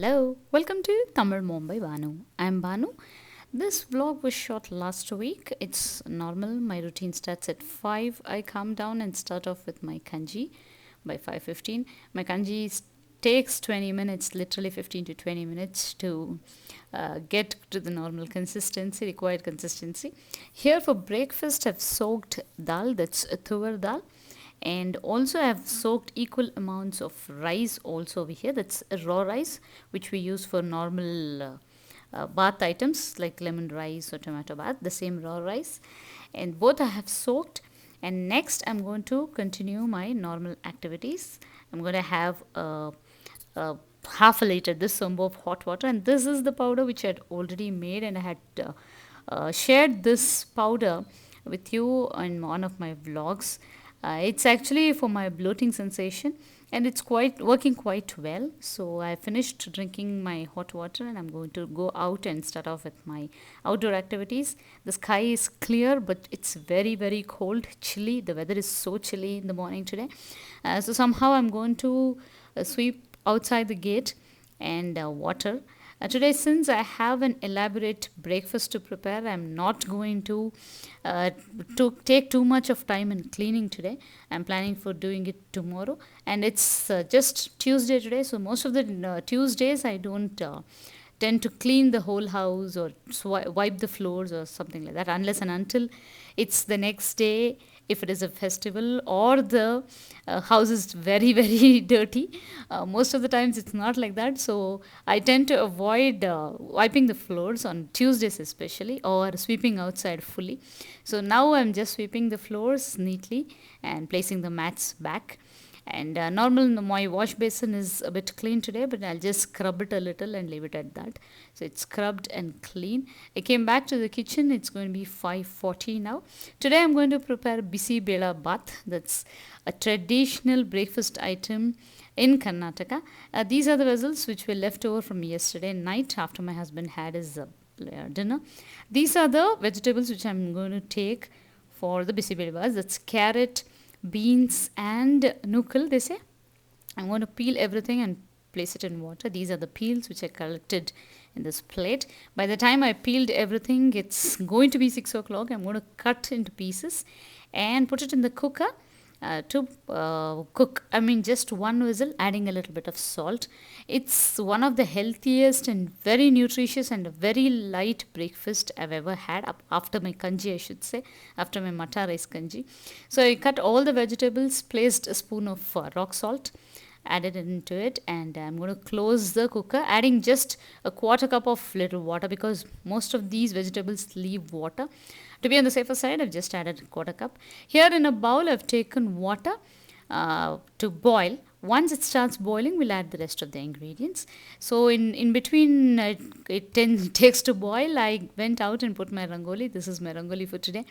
Hello, welcome to Tamil Mom by Bhanu. I'm Bhanu. This vlog was shot last week. It's normal. My routine starts at 5. I calm down and start off with my kanji by 5:15. My kanji takes 20 minutes, literally 15 to 20 minutes to get to the normal consistency, required consistency. Here for breakfast, I've soaked dal, that's tuvar dal, and also I have soaked equal amounts of rice also over here. That's raw rice which we use for normal bath items like lemon rice or tomato bath, the same raw rice, and both I have soaked. And next I'm going to continue my normal activities. I'm going to have a half a liter this sombo of hot water, and this is the powder which I had already made, and I had shared this powder with you in one of my vlogs. It's actually for my bloating sensation, and it's quite working quite well. So I finished drinking my hot water, and I'm going to go out and start off with my outdoor activities. The sky is clear, but it's very cold, chilly. The weather is so chilly in the morning today. So somehow I'm going to sweep outside the gate and water. Today, since I have an elaborate breakfast to prepare, I'm not going to take too much of time in cleaning today. I'm planning for doing it tomorrow, and it's just Tuesday today. So most of the Tuesdays I don't tend to clean the whole house or wipe the floors or something like that, unless and until it's the next day, if it is a festival or the house is very dirty. Most of the times it's not like that, so I tend to avoid wiping the floors on Tuesdays especially, or sweeping outside fully. So now I'm just sweeping the floors neatly and placing the mats back. And my wash basin is a bit clean today, but I'll just scrub it a little and leave it at that. So it's scrubbed and clean. I came back to the kitchen. It's going to be 5:40 now. Today I'm going to prepare bisi bele bath. That's a traditional breakfast item in Karnataka. These are the vessels which were left over from yesterday night after my husband had his dinner. These are the vegetables which I'm going to take for the bisi bele bath. That's carrot, beans and nukal, they say. I'm going to peel everything and place it in water. These are the peels which I collected in this plate. By the time I peeled everything, it's going to be 6 o'clock. I'm going to cut into pieces and put it in the cooker to cook. I mean, just one whistle, adding a little bit of salt. It's one of the healthiest and very nutritious and a very light breakfast I've ever had, after my kanji, I should say, after my mata rice kanji. So I cut all the vegetables, placed a spoon of rock salt, added into it, and I'm going to close the cooker, adding just a quarter cup of little water, because most of these vegetables leave water. To be on the safer side, I've just added a quarter cup. Here in a bowl, I've taken water to boil. Once it starts boiling, we'll add the rest of the ingredients. So in between it takes to boil, I went out and put my rangoli. This is my rangoli for today.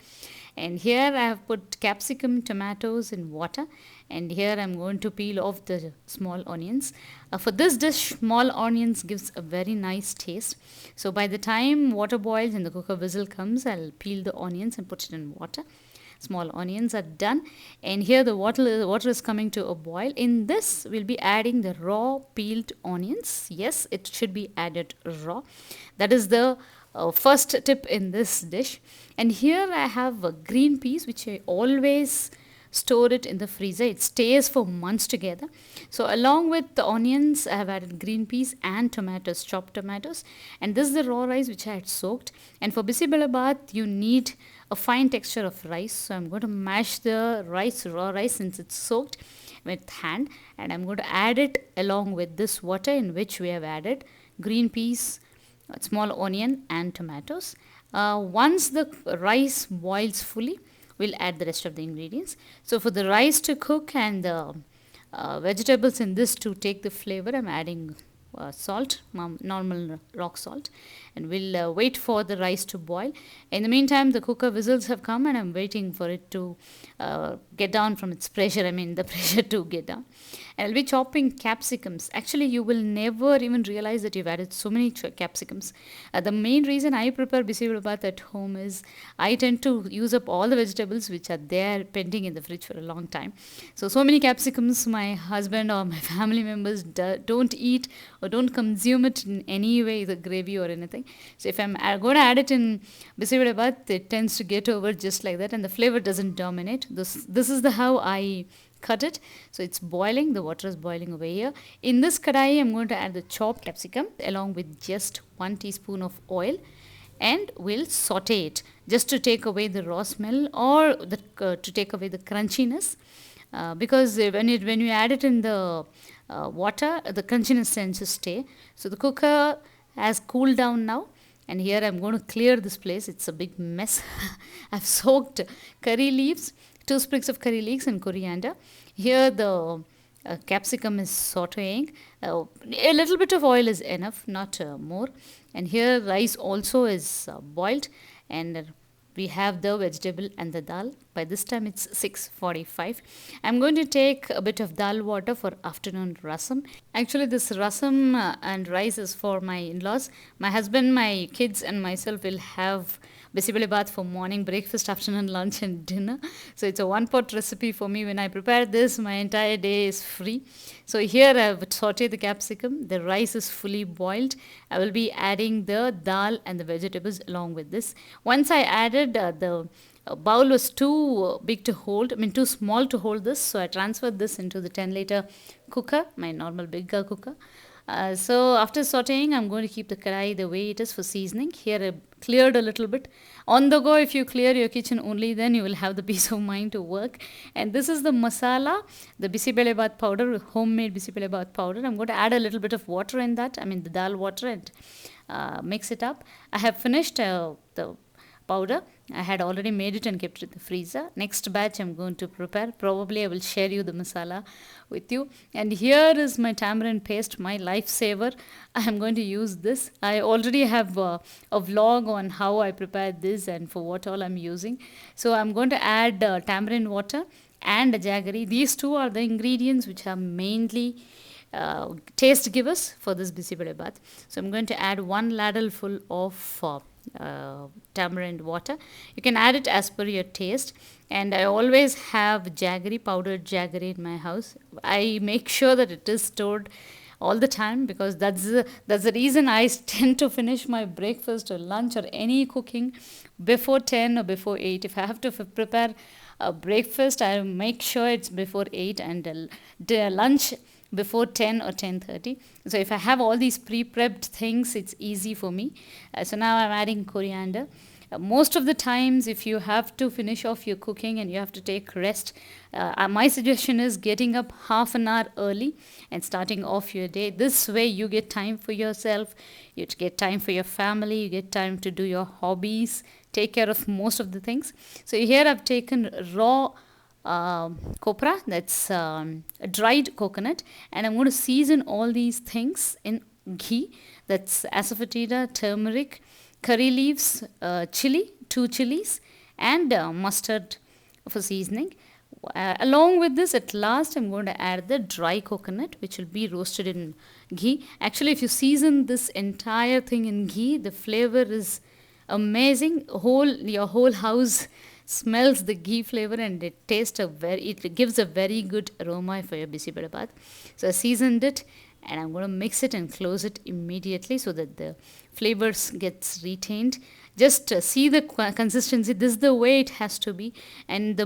And here I have put capsicum, tomatoes in water. And here I'm going to peel off the small onions. For this dish, small onions gives a very nice taste. So by the time water boils and the cooker whistle comes, I'll peel the onions and put it in water. Small onions are done, and here the water is coming to a boil. In this, we'll be adding the raw peeled onions. Yes, it should be added raw. That is the first tip in this dish. And here I have green peas, which I always store it in the freezer. It stays for months together. So along with the onions, I have added green peas and tomatoes, chopped tomatoes. And this is the raw rice which I had soaked. And for bisi bele bath, you need a fine texture of rice. So I'm going to mash the rice, raw rice, since it's soaked, with hand. And I'm going to add it along with this water in which we have added green peas, small onion and tomatoes. Once the rice boils fully, we'll add the rest of the ingredients. So for the rice to cook and the vegetables in this to take the flavor, I'm adding salt, normal rock salt, and we'll wait for the rice to boil. In the meantime, the cooker whistles have come, and I'm waiting for it to get down from its pressure. I mean, the pressure to get down. And I'll be chopping capsicums. Actually, you will never even realize that you've added so many capsicums. The main reason I prepare bisi bele bath at home is I tend to use up all the vegetables which are there pending in the fridge for a long time. So many capsicums my husband or my family members don't eat, or don't consume it in any way, the gravy or anything. So if I'm going to add it in bisi bele bath, it tends to get over just like that, and the flavor doesn't dominate. This is the how I cut it. So it's boiling, the water is boiling over here. In this kadai, I'm going to add the chopped capsicum along with just 1 teaspoon of oil, and we'll saute it just to take away the raw smell, or to take away the crunchiness, because when you add it in the water, the crunchiness tends to stay. So the cooker has cooled down now, and here I'm going to clear this place. It's a big mess. I've soaked curry leaves, 2 sprigs of curry leaves, and coriander. Here the capsicum is sauteing. A little bit of oil is enough, not more. And here rice also is boiled, and we have the vegetable and the dal. By this time it's 6:45. I'm going to take a bit of dal water for afternoon rasam. Actually, this rasam and rice is for my in-laws. My husband, my kids, and myself will have bisi bele bath for morning, breakfast, afternoon, lunch, and dinner. So it's a one-pot recipe for me. When I prepare this, my entire day is free. So here I've sauteed the capsicum. The rice is fully boiled. I will be adding the dal and the vegetables along with this. Once I added the bowl was too big to hold, too small to hold this. So I transferred this into the 10-liter cooker, my normal bigger cooker. So after sauteing, I'm going to keep the karai the way it is for seasoning. Here I cleared a little bit. On the go, if you clear your kitchen only, then you will have the peace of mind to work. And this is the masala, the bisi bele bath powder, homemade bisi bele bath powder. I'm going to add a little bit of water in that, the dal water, and mix it up. I have finished the powder. I had already made it and kept it in the freezer. Next batch I'm going to prepare. Probably I will share you the masala with you. And here is my tamarind paste, my lifesaver. I am going to use this. I already have a vlog on how I prepared this and for what all I'm using. So I'm going to add tamarind water and jaggery. These two are the ingredients which are mainly taste givers for this bisi bele bath. So I'm going to add 1 ladle full of tamarind water. You can add it as per your taste, and I always have jaggery, powdered jaggery in my house. I make sure that it is stored all the time, because that's the reason I tend to finish my breakfast or lunch or any cooking before 10 or before 8. If I have to prepare a breakfast, I make sure it's before 8, and lunch before 10 or 10:30. So if I have all these pre-prepped things, it's easy for me. So now I'm adding coriander. Most of the times, if you have to finish off your cooking and you have to take rest, my suggestion is getting up half an hour early and starting off your day. This way you get time for yourself, you get time for your family, you get time to do your hobbies, take care of most of the things. So here I've taken raw copra, that's dried coconut, and I'm going to season all these things in ghee. That's asafoetida, turmeric, curry leaves, chili, 2 chilies, and mustard for seasoning. Along with this, at last I'm going to add the dry coconut, which will be roasted in ghee. Actually, if you season this entire thing in ghee, the flavor is amazing. Your whole house smells the ghee flavor, and it gives a very good aroma for your bisi bele bath. So I seasoned it, and I'm going to mix it and close it immediately so that the flavors gets retained. Just see the consistency. This is the way it has to be, and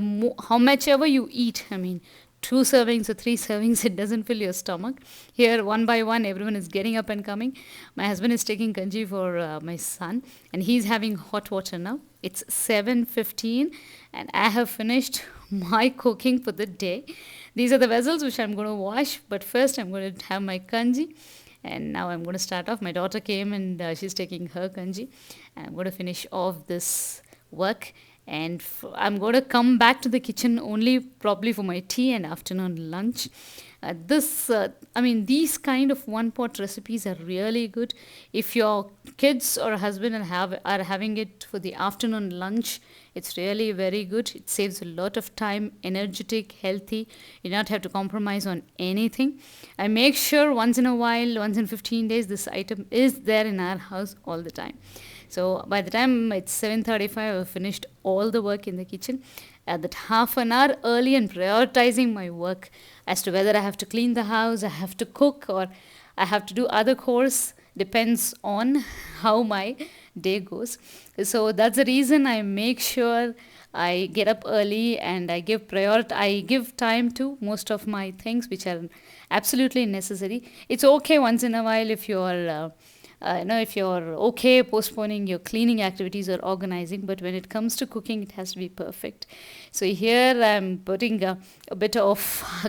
how much ever you eat, 2 servings or 3 servings, it doesn't fill your stomach. Here, one by one, everyone is getting up and coming. My husband is taking kanji for my son, and he's having hot water now. It's 7:15, and I have finished my cooking for the day. These are the vessels which I'm going to wash, but first I'm going to have my kanji. And now I'm going to start off. My daughter came, and she's taking her kanji. And I'm going to finish off this work. And I'm going to come back to the kitchen only probably for my tea and afternoon lunch. These kind of one-pot recipes are really good. If your kids or husband are having it for the afternoon lunch, it's really very good. It saves a lot of time, energetic, healthy. You don't have to compromise on anything. I make sure once in a while, once in 15 days, this item is there in our house all the time. So by the time it's 7:35, I've finished all the work in the kitchen. That half an hour early and prioritizing my work as to whether I have to clean the house, I have to cook, or I have to do other chores, depends on how my day goes. So that's the reason I make sure I get up early and I give time to most of my things which are absolutely necessary. It's okay once in a while if if you're okay postponing your cleaning activities or organizing, but when it comes to cooking, it has to be perfect. So here I'm putting a bit of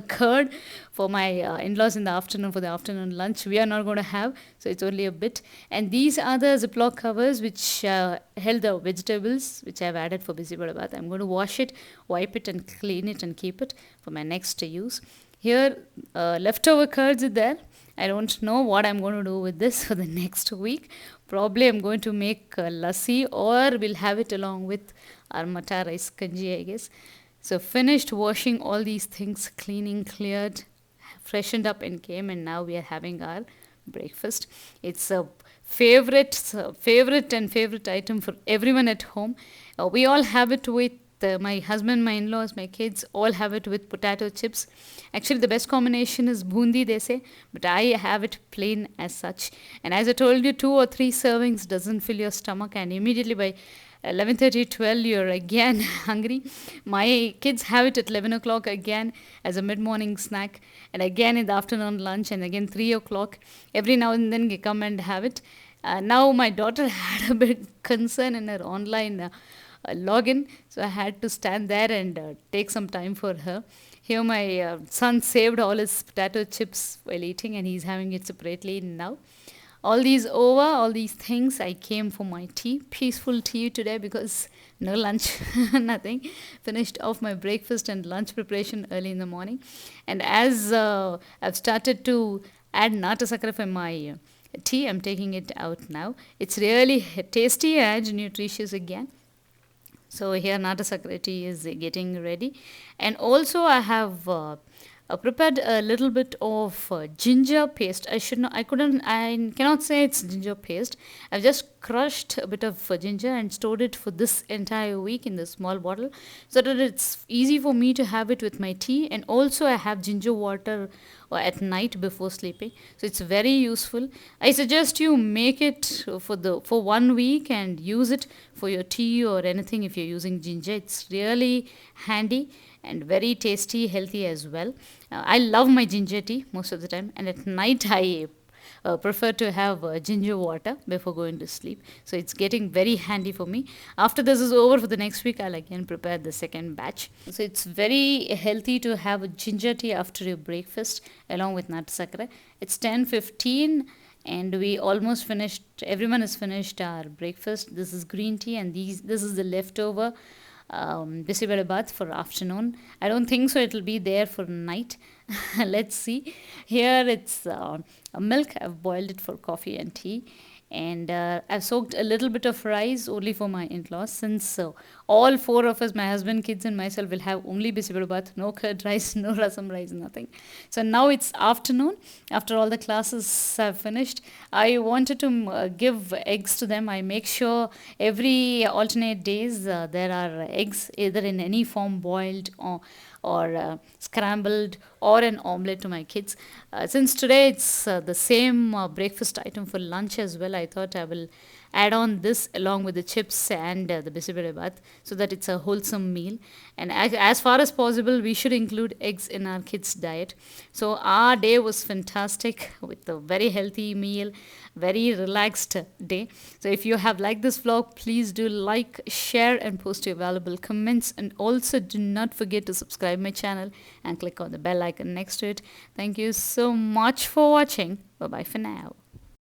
curd for my in-laws in the afternoon for the afternoon lunch. We are not going to have, so it's only a bit. And these are the Ziploc covers which held the vegetables which I've added for bisi bele bath. I'm going to wash it, wipe it, and clean it and keep it for my next use. Here, leftover curds are there. I don't know what I'm going to do with this for the next week. Probably I'm going to make lassi, or we'll have it along with our mata rice kanji, I guess. So finished washing all these things, cleaning, cleared, freshened up and came, and now we are having our breakfast. It's a favorite item for everyone at home. We all have it with my husband, my in-laws, my kids all have it with potato chips. Actually, the best combination is bundi, they say, but I have it plain as such. And as I told you, 2 or 3 servings doesn't fill your stomach, and immediately by 11:30, 12, you're again hungry. My kids have it at 11 o'clock again as a mid-morning snack, and again in the afternoon lunch, and again 3 o'clock. Every now and then they come and have it. Now my daughter had a bit concern in her online login, so I had to stand there and take some time for her. Here my son saved all his potato chips while eating, and he's having it separately now. All these things, I came for my tea, peaceful tea today, because no lunch, nothing. Finished off my breakfast and lunch preparation early in the morning. And as I've started to add nata sakra for my tea, I'm taking it out now. It's really tasty and nutritious again. So here nata sakra tea is getting ready, and also I have prepared a little bit of ginger paste. I cannot say it's ginger paste. I've just crushed a bit of ginger and stored it for this entire week in this small bottle, so that it's easy for me to have it with my tea. And also I have ginger water at night before sleeping, so it's very useful. I suggest you make it for 1 week and use it for your tea or anything. If you're using ginger, it's really handy and very tasty, healthy as well. I love my ginger tea most of the time, and at night I prefer to have ginger water before going to sleep. So it's getting very handy for me. After this is over for the next week, I'll again prepare the second batch. So it's very healthy to have a ginger tea after your breakfast along with nut sakra. It's 10:15. And we almost finished. Everyone has finished our breakfast. This is green tea, and this is the leftover bisi bele bath for afternoon. I don't think so it'll be there for night. Let's see. Here it's milk. I've boiled it for coffee and tea. And I've soaked a little bit of rice only for my in-laws, since all four of us, my husband, kids, and myself, will have only bisi bele bath, no curd rice, no rasam rice, nothing. So now it's afternoon. After all the classes have finished, I wanted to give eggs to them. I make sure every alternate days there are eggs, either in any form, boiled or scrambled or an omelette to my kids. Since today it's the same breakfast item for lunch as well, I thought I will add on this along with the chips and the bisi bele bath, so that it's a wholesome meal. And as far as possible, we should include eggs in our kids' diet. So our day was fantastic with a very healthy meal, very relaxed day. So if you have liked this vlog, please do like, share, and post your valuable comments. And also do not forget to subscribe my channel and click on the bell icon next to it. Thank you so much for watching. Bye bye for now.